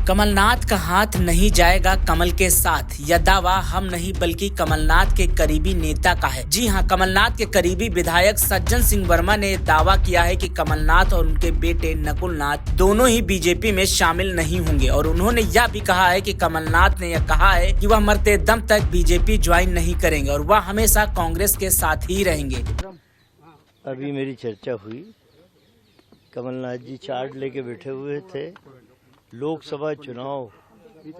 कमलनाथ का हाथ नहीं जाएगा कमल के साथ, यह दावा हम नहीं बल्कि कमलनाथ के करीबी नेता का है। जी हां, कमलनाथ के करीबी विधायक सज्जन सिंह वर्मा ने दावा किया है कि कमलनाथ और उनके बेटे नकुल नाथ दोनों ही बीजेपी में शामिल नहीं होंगे और उन्होंने यह भी कहा है कि कमलनाथ ने यह कहा है कि वह मरते दम तक बीजेपी ज्वाइन नहीं करेंगे और वह हमेशा कांग्रेस के साथ ही रहेंगे। अभी मेरी चर्चा हुई, कमलनाथ जी चार्ट लेके बैठे हुए थे। लोकसभा चुनाव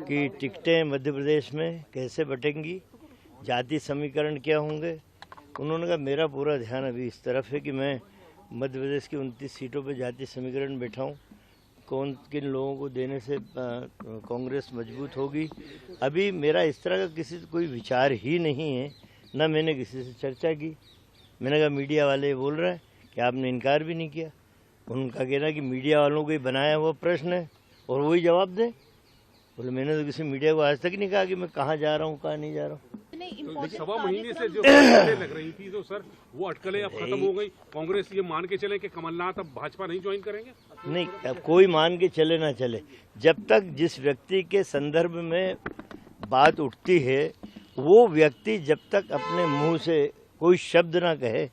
की टिकटें मध्य प्रदेश में कैसे बटेंगी, जाति समीकरण क्या होंगे। उन्होंने कहा मेरा पूरा ध्यान अभी इस तरफ है कि मैं मध्य प्रदेश की 29 सीटों पर जाति समीकरण बैठाऊं, कौन किन लोगों को देने से कांग्रेस मजबूत होगी। अभी मेरा इस तरह का किसी से कोई विचार ही नहीं है, न मैंने किसी से चर्चा की। मैंने कहा मीडिया वाले बोल रहे हैं कि आपने इनकार भी नहीं किया। उनका कहना कि मीडिया वालों को ही बनाया हुआ प्रश्न है और वही जवाब दें। बोले मैंने तो किसी मीडिया को आज तक नहीं कहा कि मैं कहाँ जा रहा हूँ, कहाँ नहीं जा रहा हूँ। तो सवा महीने से जो अटकलें लग रही थी तो सर वो अटकलें अब खत्म हो गई। कांग्रेस ये मान के चले कि कमलनाथ अब भाजपा नहीं ज्वाइन करेंगे? नहीं, अब कोई मान के चले ना चले, जब तक जिस व्यक्ति के संदर्भ में बात उठती है वो व्यक्ति जब तक अपने मुंह से कोई शब्द ना कहे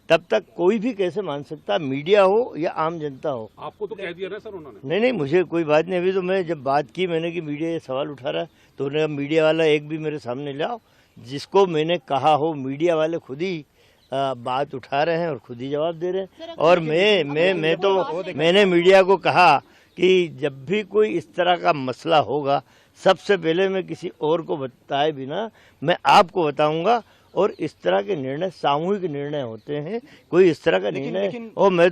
तब तक कोई भी कैसे मान सकता, मीडिया हो या आम जनता हो। आपको तो कह दिया ना सर उन्होंने? नहीं, मुझे कोई बात नहीं। अभी तो मैं जब बात की मैंने कि मीडिया ये सवाल उठा रहा है तो उन्होंने मीडिया वाला एक भी मेरे सामने लाओ जिसको मैंने कहा हो। मीडिया वाले खुद ही बात उठा रहे हैं और खुद ही जवाब दे रहे हैं। और मैंने मीडिया को कहा कि जब भी कोई इस तरह का मसला होगा सबसे पहले मैं किसी और को बताए बिना मैं आपको बताऊंगा। और इस तरह के निर्णय सामूहिक निर्णय होते हैं, कोई इस तरह का निर्णय। और मैं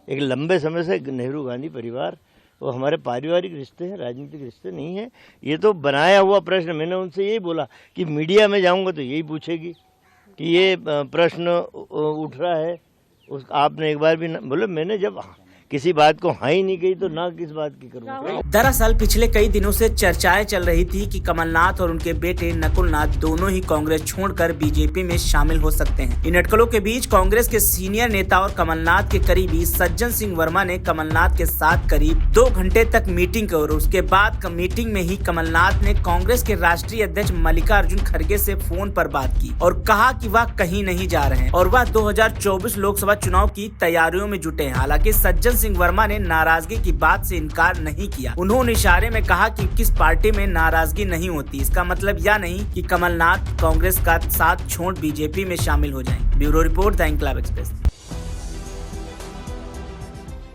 एक लंबे समय से नेहरू गांधी परिवार, वो हमारे पारिवारिक रिश्ते हैं, राजनीतिक रिश्ते नहीं है। ये तो बनाया हुआ प्रश्न। मैंने उनसे यही बोला कि मीडिया में जाऊंगा तो यही पूछेगी कि ये प्रश्न उठ रहा है। आपने एक बार भी बोले, मैंने जब किसी बात को हाँ ही नहीं कही तो ना किस बात की करूँगा। दरअसल पिछले कई दिनों से चर्चाएं चल रही थी कि कमलनाथ और उनके बेटे नकुल नाथ दोनों ही कांग्रेस छोड़कर बीजेपी में शामिल हो सकते हैं। इन अटकलों के बीच कांग्रेस के सीनियर नेता और कमलनाथ के करीबी सज्जन सिंह वर्मा ने कमलनाथ के साथ करीब 2 घंटे तक मीटिंग की और उसके बाद मीटिंग में ही कमलनाथ ने कांग्रेस के राष्ट्रीय अध्यक्ष मल्लिकार्जुन खड़गे से फोन पर बात की और कहा कि वह कहीं नहीं जा रहे हैं और वह 2024 लोकसभा चुनाव की तैयारियों में जुटे हैं। हालांकि सज्जन सिंह वर्मा ने नाराजगी की बात से इनकार नहीं किया। उन्होंने इशारे में कहा कि किस पार्टी में नाराजगी नहीं होती, इसका मतलब यह नहीं कि कमलनाथ कांग्रेस का साथ छोड़ बीजेपी में शामिल हो जाएं। Bureau report, the Inquilab express.